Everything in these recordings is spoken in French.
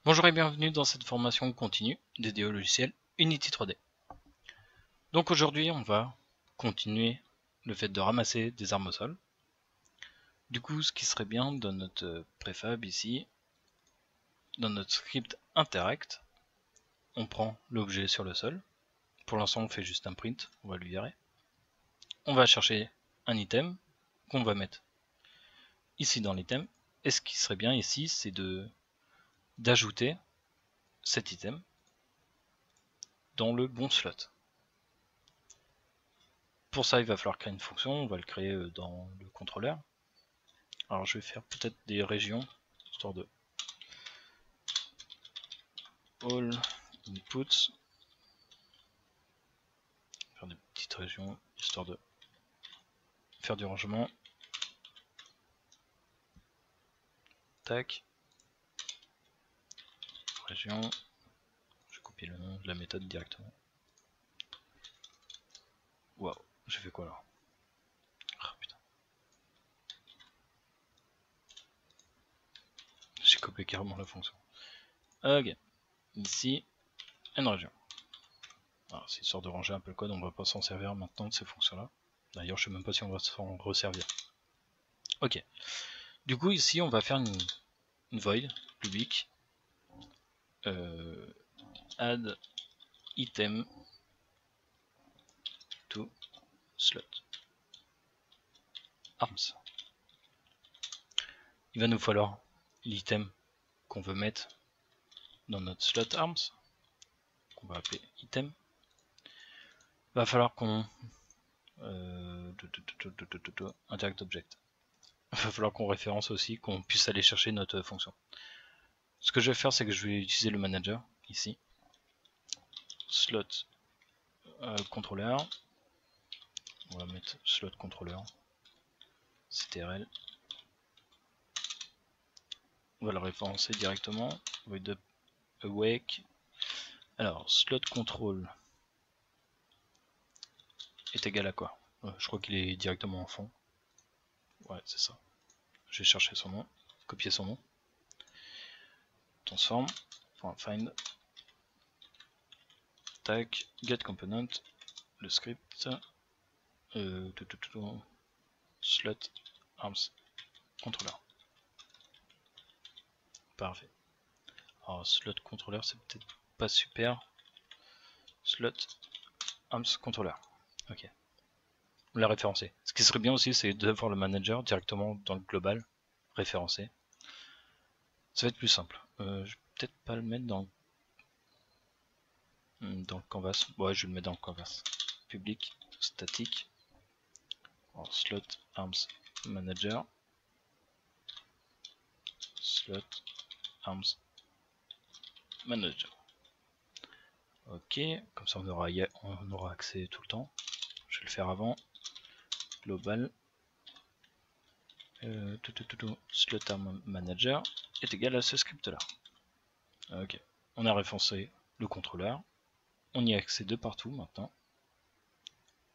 Bonjour et bienvenue dans cette formation continue dédiée au logiciel Unity 3D. Donc aujourd'hui on va continuer le fait de ramasser des armes au sol. Du coup ce qui serait bien dans notre préfab ici, dans notre script interact, on prend l'objet sur le sol. Pour l'instant on fait juste un print, on va le virer. On va chercher un item qu'on va mettre ici dans l'item. Et ce qui serait bien ici c'est d'ajouter cet item dans le bon slot. Pour ça, il va falloir créer une fonction, on va le créer dans le contrôleur. Alors je vais faire peut-être des régions, histoire de all inputs, faire des petites régions, histoire de faire du rangement. Tac, région, je copie le nom de la méthode directement. Waouh, j'ai fait quoi là? Oh, putain. J'ai copié carrément la fonction. Ok, ici, une région. Alors c'est histoire de ranger un peu le code, on va pas s'en servir maintenant de ces fonctions là. D'ailleurs je sais même pas si on va s'en resservir. Ok, du coup ici on va faire une void public add item to slot arms. Il va nous falloir l'item qu'on veut mettre dans notre slot arms, qu'on va appeler item. Il va falloir qu'on interact object. Il va falloir qu'on référence aussi, qu'on puisse aller chercher notre fonction. Ce que je vais faire, c'est que je vais utiliser le manager ici, slot controller. On va mettre slot controller ctrl. On va le référencer directement. Void awake. Alors slot control est égal à quoi? Je crois qu'il est directement en fond. Ouais, c'est ça. Je vais chercher son nom, copier son nom. Transform, find, tac, get component, le script, slot arms controller. Parfait. Alors slot controller c'est peut-être pas super. Slot arms controller. Ok. On l'a référencé. Ce qui serait bien aussi c'est d'avoir le manager directement dans le global référencé. Ça va être plus simple. Je vais peut-être pas le mettre dans le canvas. Ouais, je vais le mettre dans le canvas. Public statique. Alors, slot arms manager. Slot arms manager. Ok, comme ça on aura accès tout le temps. Je vais le faire avant. Global slot arm manager est égal à ce script là. Ok, on a référencé le contrôleur. On y a accès de partout maintenant.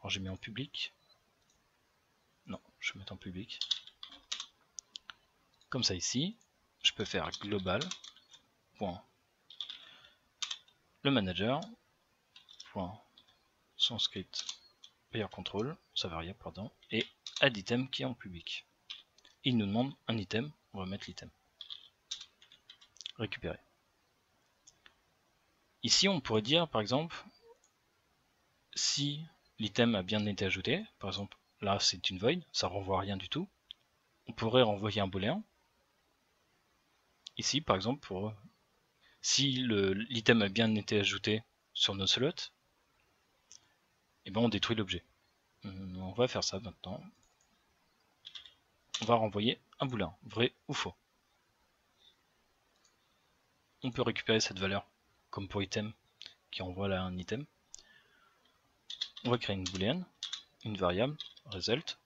Alors j'ai mis en public. Non, je vais mettre en public. Comme ça ici, je peux faire global point le manager point son script player control, sa variable pardon, et add item qui est en public. Il nous demande un item, on va mettre l'item. Récupérer. Ici on pourrait dire par exemple si l'item a bien été ajouté, par exemple là c'est une void, ça renvoie rien du tout, on pourrait renvoyer un booléen. Ici par exemple pour si l'item a bien été ajouté sur nos slots, et ben on détruit l'objet. On va faire ça maintenant. On va renvoyer un booléen, vrai ou faux. On peut récupérer cette valeur comme pour item qui envoie là un item. On va créer une booléenne, une variable result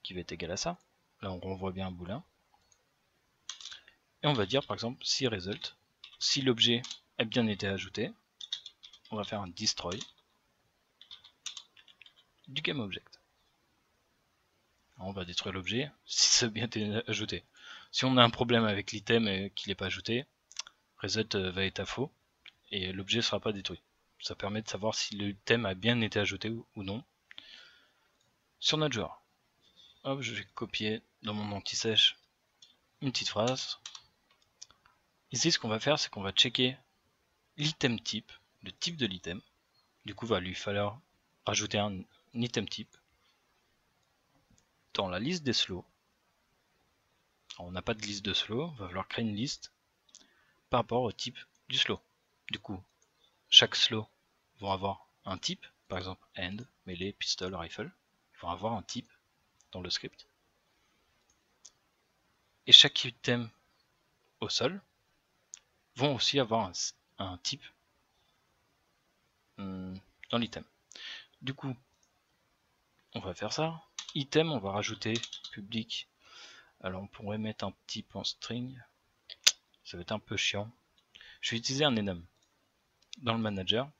qui va être égale à ça. Là on renvoie bien un booléen. Et on va dire par exemple si result, si l'objet a bien été ajouté, on va faire un destroy du GameObject. On va détruire l'objet si ça a bien été ajouté. Si on a un problème avec l'item et qu'il n'est pas ajouté, reset va être à faux et l'objet ne sera pas détruit. Ça permet de savoir si l'item a bien été ajouté ou non sur notre joueur. Hop, je vais copier dans mon anti-sèche une petite phrase. Ici, ce qu'on va faire, c'est qu'on va checker l'item type, le type de l'item. Du coup, il va lui falloir rajouter un item type dans la liste des slots. Alors, on n'a pas de liste de slots, il va falloir créer une liste par rapport au type du slot. Du coup, chaque slot va avoir un type, par exemple hand, melee, pistol, rifle. Ils vont avoir un type dans le script. Et chaque item au sol vont aussi avoir un type dans l'item. Du coup, on va faire ça. Item, on va rajouter public. Alors on pourrait mettre un type en string. Ça va être un peu chiant. Je vais utiliser un enum. Dans le manager,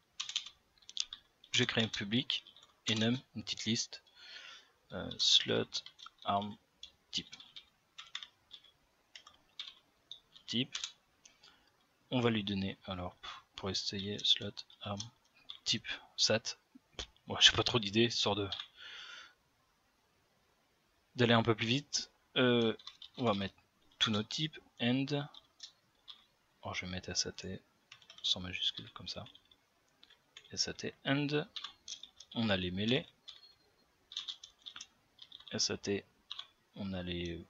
je vais créer un public, enum, une petite liste, slot, arm, type. Type. On va lui donner, alors pour essayer, slot, arm, type, sat. Ouais, j'ai pas trop d'idées, histoire d'aller un peu plus vite. On va mettre tous nos types, end. Alors je vais mettre SAT sans majuscule comme ça. SAT end. On a les mêlées. SAT, on a les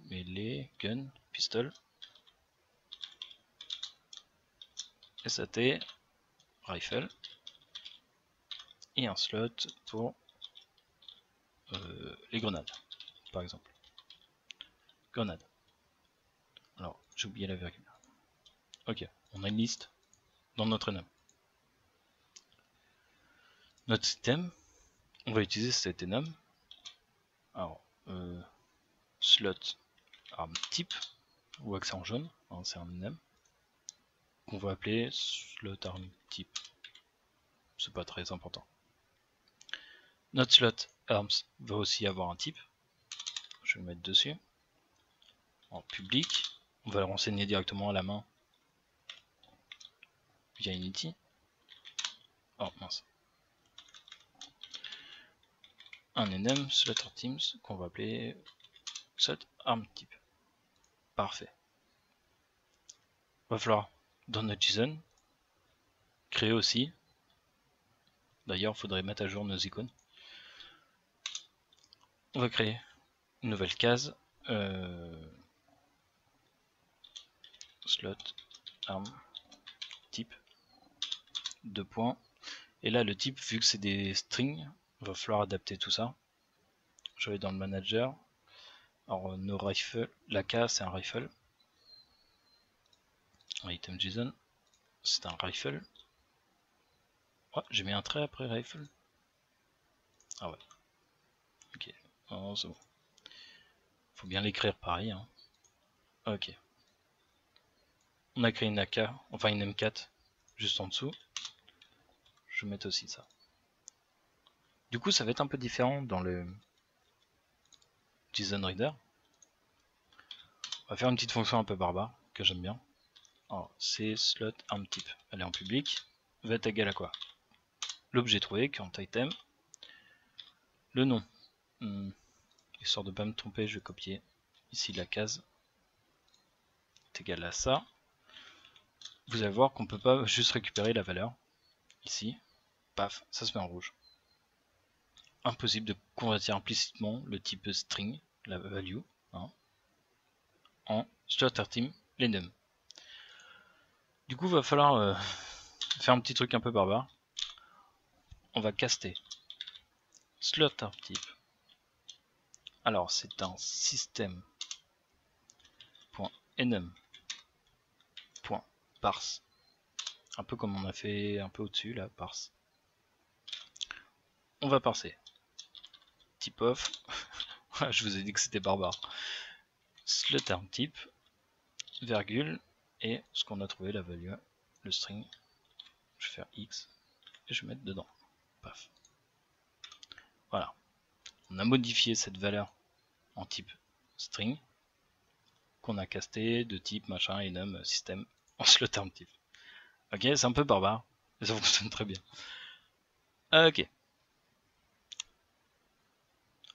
mêlées, gun, pistol. SAT, rifle. Et un slot pour les grenades, par exemple. Grenade. Alors, j'ai oublié la virgule. Ok, on a une liste dans notre enum. Notre système, on va utiliser cet enum. Alors, slot arm type, ou accent jaune, hein, c'est un enum qu'on va appeler slot arm type. C'est pas très important. Notre slot arms va aussi avoir un type. Je vais le mettre dessus. En public, on va le renseigner directement à la main via Unity. Oh mince. Un enum slot teams qu'on va appeler slot arm type. Parfait. Va falloir dans notre JSON créer aussi. D'ailleurs, il faudrait mettre à jour nos icônes. On va créer une nouvelle case. Slot arm type. 2 points. Et là, le type, vu que c'est des strings, il va falloir adapter tout ça. Je vais dans le manager. Alors, nos rifles, la K c'est un rifle. Item JSON, c'est un rifle. Oh, j'ai mis un trait après rifle. Ah ouais. Ok. Oh, c'est bon. Faut bien l'écrire pareil. Hein. Ok. On a créé une AK, enfin une M4 juste en dessous. Je vais mettre aussi ça. Du coup, ça va être un peu différent dans le JSON Reader. On va faire une petite fonction un peu barbare que j'aime bien. Alors, c'est slot arm type. Elle est en public. Va être égal à quoi? L'objet trouvé, count item. Le nom. Histoire de ne pas me tromper, je vais copier ici la case. Est égal à ça. Vous allez voir qu'on ne peut pas juste récupérer la valeur. Ici. Paf, ça se met en rouge. Impossible de convertir implicitement le type string, la value, hein, en slot_team l'enum. Du coup, il va falloir faire un petit truc un peu barbare. On va caster slot_type. Alors, c'est un system.enum.parse. Un peu comme on a fait un peu au-dessus, là, parse. On va parser. Type off. Je vous ai dit que c'était barbare. Slot_type, virgule, et ce qu'on a trouvé, la value, le string. Je vais faire X et je vais mettre dedans. Paf. Voilà. On a modifié cette valeur en type string. qu'on a casté de type machin, enum, système, en slot arm type. Ok, c'est un peu barbare, mais ça fonctionne très bien. Ok.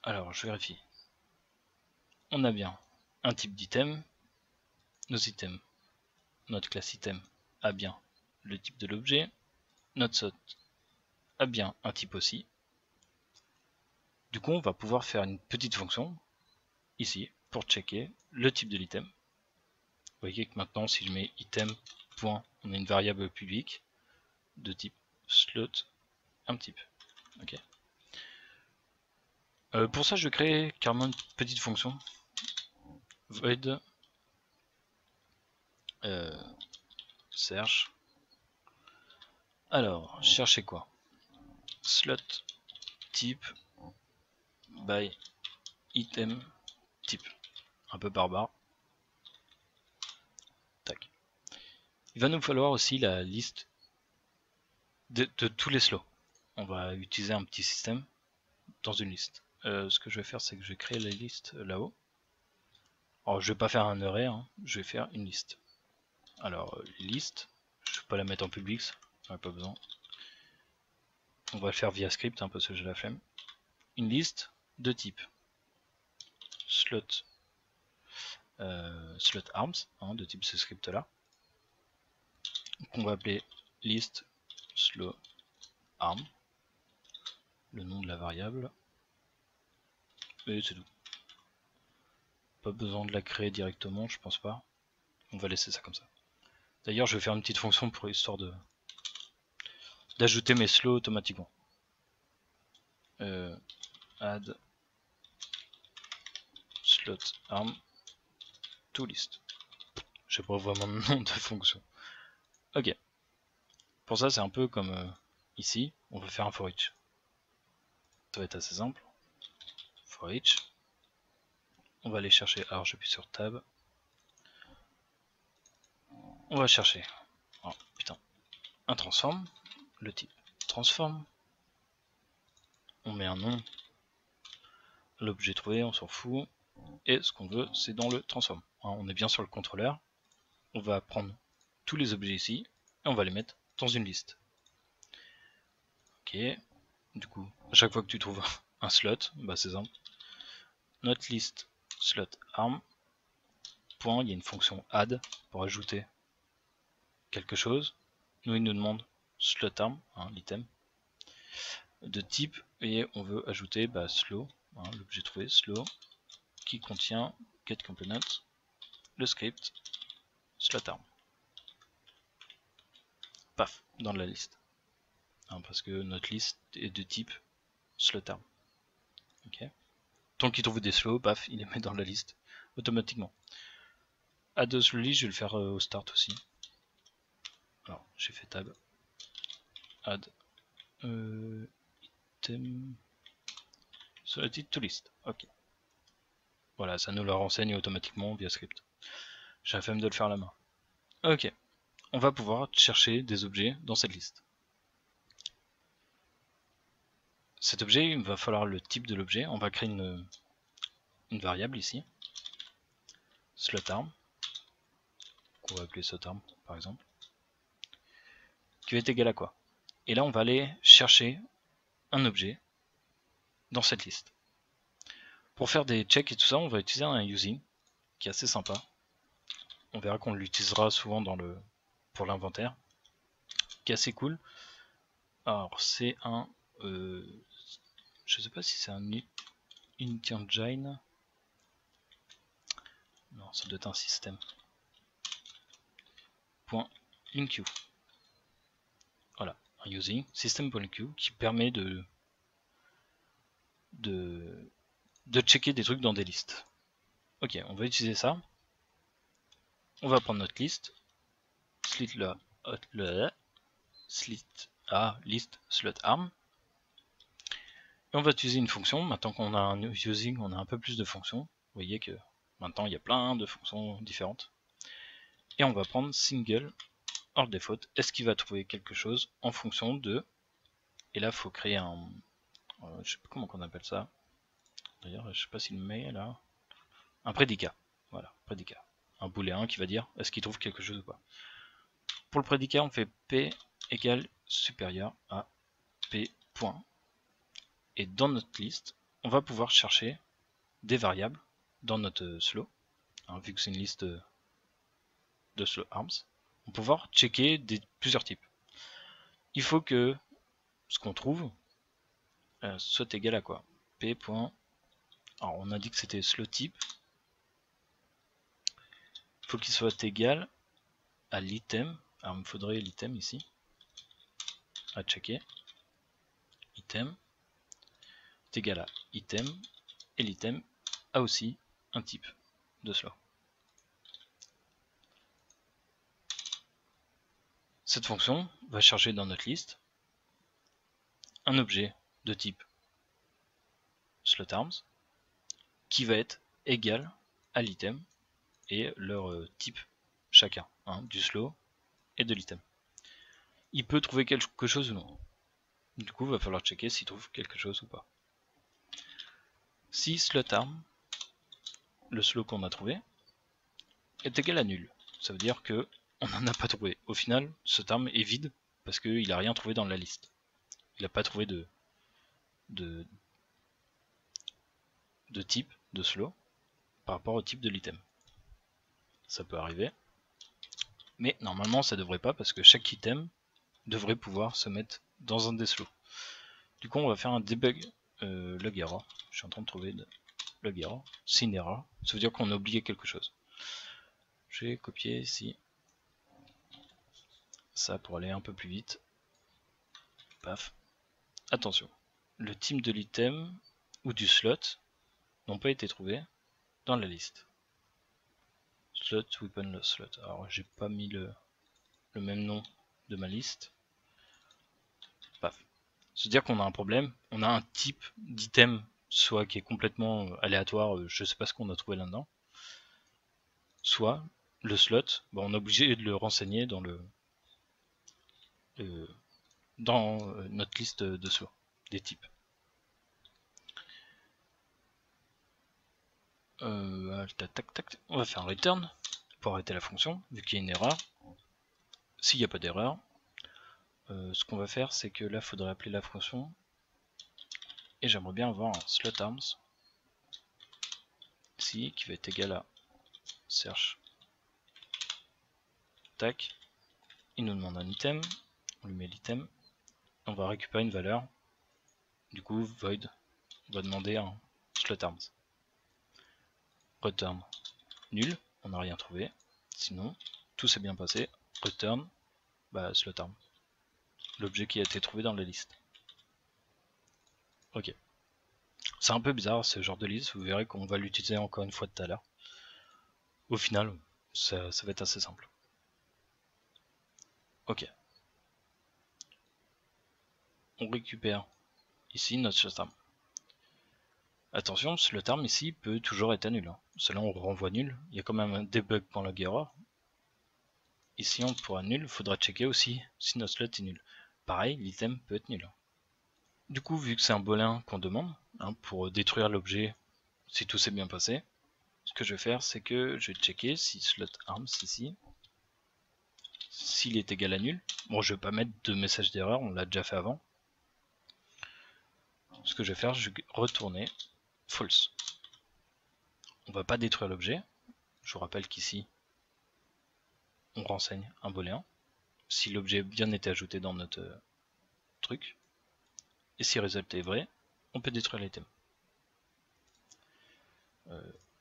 Alors, je vérifie. On a bien un type d'item. Nos items, notre classe item a bien le type de l'objet. Notre slot a bien un type aussi. Du coup, on va pouvoir faire une petite fonction ici pour checker le type de l'item. Vous voyez que maintenant, si je mets item, point, on a une variable publique de type slot un type. Ok. Pour ça, je vais créer carrément une petite fonction void search. Alors, chercher quoi? Slot type by item type. Un peu barbare. Tac. Il va nous falloir aussi la liste de tous les slots. On va utiliser un petit système dans une liste. Ce que je vais faire, c'est que je vais créer la liste là-haut. Alors, je vais pas faire un array, hein, je vais faire une liste. Alors, liste, je vais pas la mettre en public, j'en ai pas besoin. On va le faire via script, hein, parce que j'ai la flemme. Une liste de type slot, slot arms, hein, de type ce script là. On va appeler list slot arm, le nom de la variable, et c'est tout. Pas besoin de la créer directement, je pense pas. On va laisser ça comme ça. D'ailleurs, je vais faire une petite fonction pour histoire d'ajouter mes slots automatiquement. Add slot arm to list. Je sais pas vraiment le nom de fonction. Ok. Pour ça, c'est un peu comme ici, on va faire un for each. Ça va être assez simple. For each. On va aller chercher. Alors, j'appuie sur tab. On va chercher. Oh, putain. Un transform. Le type transform. On met un nom. L'objet trouvé, on s'en fout. Et ce qu'on veut, c'est dans le transform. On est bien sur le contrôleur. On va prendre tous les objets ici et on va les mettre dans une liste. Ok. Du coup, à chaque fois que tu trouves un slot, bah c'est simple. Notre liste slot arm. Point, il y a une fonction add pour ajouter quelque chose. Nous, il nous demande slot arm, hein, l'item, de type, et on veut ajouter slow, hein, l'objet trouvé, slow, qui contient get component, le script, slot arm. Paf, dans la liste. Hein, parce que notre liste est de type slot arm. Ok. Tant qu'il trouve des slows, paf, il les met dans la liste automatiquement. Add slowly, je vais le faire au start aussi. Alors, j'ai fait tab. Add item selected to list. Ok. Voilà, ça nous le renseigne automatiquement via script. J'ai la flemme de le faire à la main. Ok. On va pouvoir chercher des objets dans cette liste. Cet objet, il va falloir le type de l'objet. On va créer une variable ici. Slot arm. On va appeler slot arm par exemple. Qui va être égal à quoi? Et là, on va aller chercher un objet dans cette liste. Pour faire des checks et tout ça, on va utiliser un using qui est assez sympa. On verra qu'on l'utilisera souvent pour l'inventaire, qui est assez cool. Alors c'est un, je sais pas si c'est un unity engine. Non, ça doit être un système. .enqueue. Voilà, un using system.enqueue qui permet de checker des trucs dans des listes. Ok, on va utiliser ça. On va prendre notre liste, list slot arm. Et on va utiliser une fonction. Maintenant qu'on a un using, on a un peu plus de fonctions. Vous voyez que maintenant il y a plein de fonctions différentes. Et on va prendre single hors default. Est-ce qu'il va trouver quelque chose en fonction de. Et là, il faut créer un. Je sais pas comment on appelle ça. D'ailleurs, je sais pas s'il met là. Un prédicat. Voilà, prédicat. un booléen qui va dire est-ce qu'il trouve quelque chose ou pas. Pour le prédicat, on fait P égale supérieur à P point. Et dans notre liste, on va pouvoir chercher des variables dans notre slow, hein, vu que c'est une liste de slow arms, on va pouvoir checker plusieurs types. Il faut que ce qu'on trouve soit égal à quoi? P point. Alors on a dit que c'était slow type. Il faut qu'il soit égal à l'item. Alors il me faudrait l'item ici à checker. Item est égal à item, et l'item a aussi un type de slow. Cette fonction va charger dans notre liste un objet de type slotArms qui va être égal à l'item et leur type chacun, hein, du slow et de l'item. Il peut trouver quelque chose ou non. Du coup, il va falloir checker s'il trouve quelque chose ou pas. Si slotArm, le slow qu'on a trouvé, est égal à nul, ça veut dire que on n'en a pas trouvé. Au final, slotArm est vide parce qu'il n'a rien trouvé dans la liste. Il n'a pas trouvé de type de slow par rapport au type de l'item. Ça peut arriver, mais normalement ça devrait pas parce que chaque item devrait pouvoir se mettre dans un des slows. Du coup on va faire un debug log error. Je suis en train de trouver log error. C'est une erreur, ça veut dire qu'on a oublié quelque chose. Je vais copier ici ça pour aller un peu plus vite. Paf. Attention, le type de l'item ou du slot n'ont pas été trouvés dans la liste. Slot, weapon, lost slot. Alors j'ai pas mis le même nom de ma liste. Paf. C'est-à-dire qu'on a un problème, on a un type d'item soit qui est complètement aléatoire, je sais pas ce qu'on a trouvé là-dedans, soit le slot, on est obligé de le renseigner dans notre liste de slots, des types. On va faire un return pour arrêter la fonction, vu qu'il y a une erreur. S'il n'y a pas d'erreur, ce qu'on va faire, c'est que là, il faudrait appeler la fonction, et j'aimerais bien avoir un slotArms, ici, qui va être égal à search. Tac, il nous demande un item, on lui met l'item, on va récupérer une valeur, du coup void, on va demander un slotArms. Return nul, on n'a rien trouvé, sinon tout s'est bien passé, return slotArms, l'objet qui a été trouvé dans la liste. Ok, c'est un peu bizarre ce genre de liste, vous verrez qu'on va l'utiliser encore une fois tout à l'heure. Au final, ça va être assez simple. Ok. On récupère ici notre slotArm. Attention, le terme ici peut toujours être nul. Cela on renvoie nul. Il y a quand même un debug dans log error. Ici on pourra nul. Il faudra checker aussi si notre slot est nul. Pareil, l'item peut être nul. Du coup, vu que c'est un booléen qu'on demande, pour détruire l'objet si tout s'est bien passé, ce que je vais faire, c'est que je vais checker si slotArms ici, s'il est égal à nul. Bon, je vais pas mettre de message d'erreur, on l'a déjà fait avant. Ce que je vais faire, je vais retourner false. On va pas détruire l'objet. Je vous rappelle qu'ici, on renseigne un booléen. Si l'objet bien été ajouté dans notre truc. Et si le résultat est vrai, on peut détruire l'item.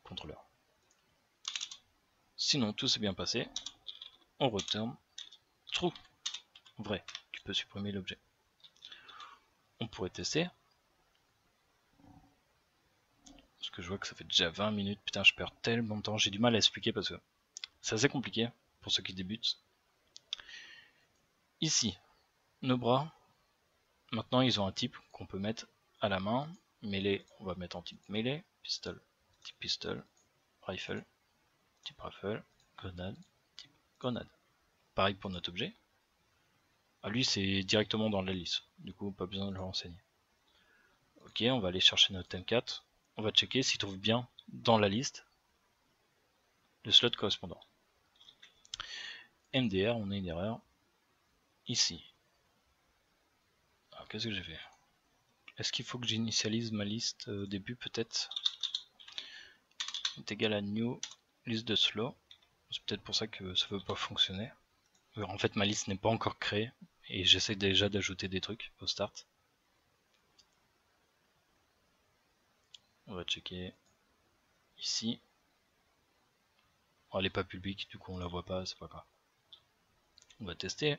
Contrôleur. Sinon, tout s'est bien passé. On retourne true. Vrai. Tu peux supprimer l'objet. On pourrait tester. Parce que je vois que ça fait déjà 20 minutes. Putain, je perds tellement de temps. J'ai du mal à expliquer parce que c'est assez compliqué pour ceux qui débutent. Ici, nos bras. Maintenant, ils ont un type qu'on peut mettre à la main. Mêlée, on va mettre en type mêlée. Pistol, type pistol. Rifle, type rifle. Grenade, type grenade. Pareil pour notre objet. Lui, c'est directement dans la liste. Du coup, pas besoin de le renseigner. Ok, on va aller chercher notre M4. On va checker s'il trouve bien dans la liste le slot correspondant. MDR, on a une erreur ici. Alors qu'est-ce que j'ai fait? Est-ce qu'il faut que j'initialise ma liste au début peut-être? Est égal à new liste de slow. C'est peut-être pour ça que ça ne veut pas fonctionner. En fait ma liste n'est pas encore créée et j'essaie déjà d'ajouter des trucs au start. On va checker ici. Oh, elle n'est pas publique, du coup on la voit pas, c'est pas grave. On va tester.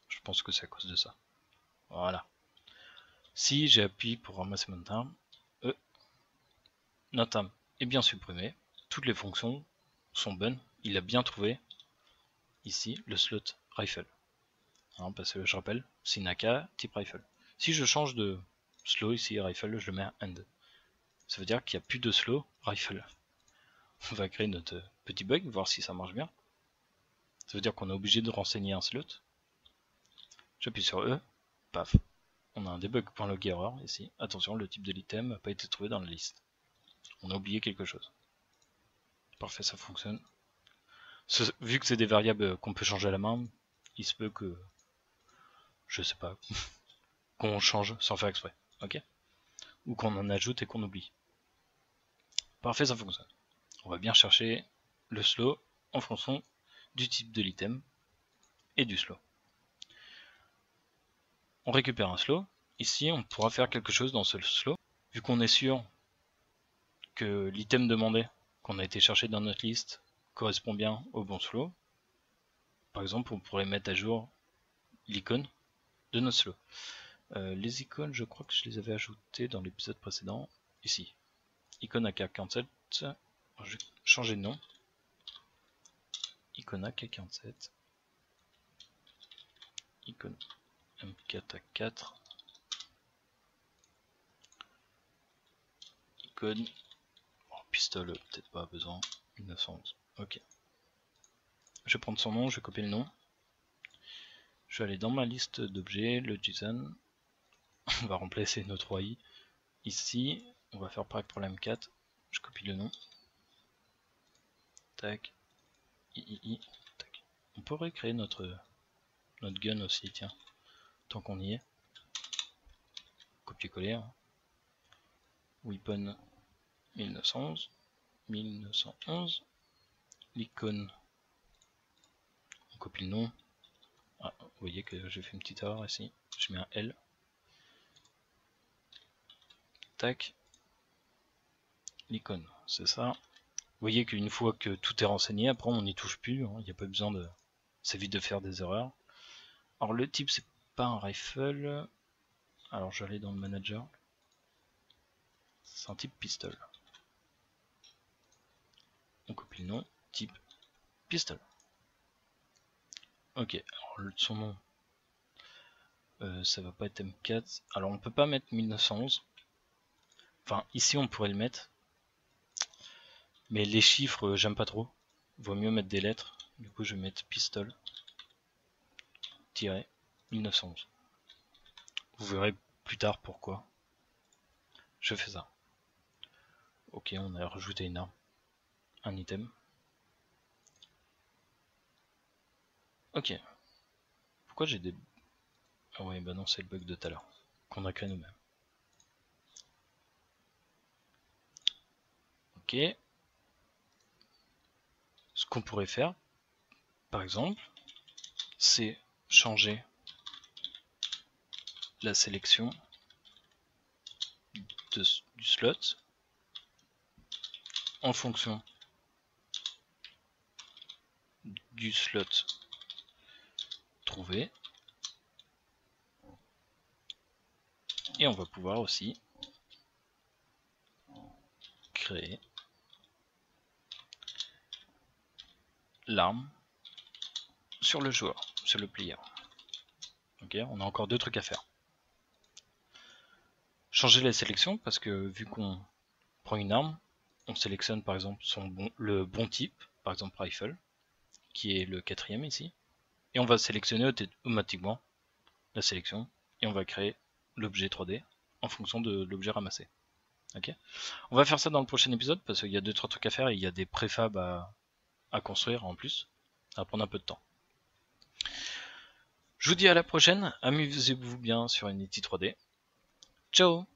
Je pense que c'est à cause de ça. Voilà. Si j'appuie pour ramasser mon terme, notre terme est bien supprimé. Toutes les fonctions sont bonnes. Il a bien trouvé ici le slot rifle. Hein, parce que je rappelle, c'est Naka type rifle. Si je change de slow ici, rifle, je le mets à end. Ça veut dire qu'il n'y a plus de slow rifle. On va créer notre petit bug, voir si ça marche bien. Ça veut dire qu'on est obligé de renseigner un slot. J'appuie sur E, paf. On a un debug.log-error ici. Attention, le type de l'item n'a pas été trouvé dans la liste. On a oublié quelque chose. Parfait, ça fonctionne. Vu que c'est des variables qu'on peut changer à la main, il se peut que, je sais pas, qu'on change sans faire exprès, ok? Ou qu'on en ajoute et qu'on oublie. Parfait, ça fonctionne. On va bien chercher le slow en fonction du type de l'item et du slow. On récupère un slow. Ici, on pourra faire quelque chose dans ce slow. Vu qu'on est sûr que l'item demandé, qu'on a été cherché dans notre liste, correspond bien au bon slow. Par exemple, on pourrait mettre à jour l'icône de notre slow. Les icônes, je crois que je les avais ajoutées dans l'épisode précédent. Ici, icône AK47. Je vais changer de nom. Icône AK47. Icône M4A4. Icône. Oh, pistolet, peut-être pas besoin. 1911. Ok. Je vais prendre son nom, je vais copier le nom. Je vais aller dans ma liste d'objets, le JSON. On va remplacer notre 3i. Ici, on va faire pareil pour la M4. Je copie le nom. Tac. III. Tac. On pourrait créer notre gun aussi, tiens. Tant qu'on y est. Copier-coller. Hein. Weapon 1911. 1911. L'icône. On copie le nom. Ah, vous voyez que j'ai fait une petite erreur ici. Je mets un L. Tac. L'icône, c'est ça. Vous voyez qu'une fois que tout est renseigné, après on n'y touche plus. Il n'y a pas besoin de... Ça évite de faire des erreurs. Alors le type, c'est pas un rifle. Alors je vais aller dans le manager. C'est un type pistol. On copie le nom. Type pistol. Ok, alors son nom. Ça va pas être M4. Alors on peut pas mettre 1911. Enfin, ici on pourrait le mettre. Mais les chiffres, j'aime pas trop. Vaut mieux mettre des lettres. Du coup, je vais mettre pistol. 1911. Vous verrez plus tard pourquoi je fais ça. Ok, on a rajouté une arme. Un item. Ok. Pourquoi j'ai des... Ah ouais, bah non, c'est le bug de tout à l'heure. Qu'on a créé nous-mêmes. Ok. Ce qu'on pourrait faire, par exemple, c'est changer la sélection du slot en fonction du slot trouvé. Et on va pouvoir aussi créer l'arme sur le joueur, sur le player. Ok, on a encore deux trucs à faire. Changer la sélection parce que vu qu'on prend une arme, on sélectionne par exemple le bon type, par exemple rifle, qui est le 4e ici, et on va sélectionner automatiquement la sélection et on va créer l'objet 3D en fonction de l'objet ramassé. Ok, on va faire ça dans le prochain épisode parce qu'il y a 2-3 trucs à faire et il y a des préfabs à construire en plus. Ça va prendre un peu de temps. Je vous dis à la prochaine, amusez-vous bien sur Unity 3D. Ciao!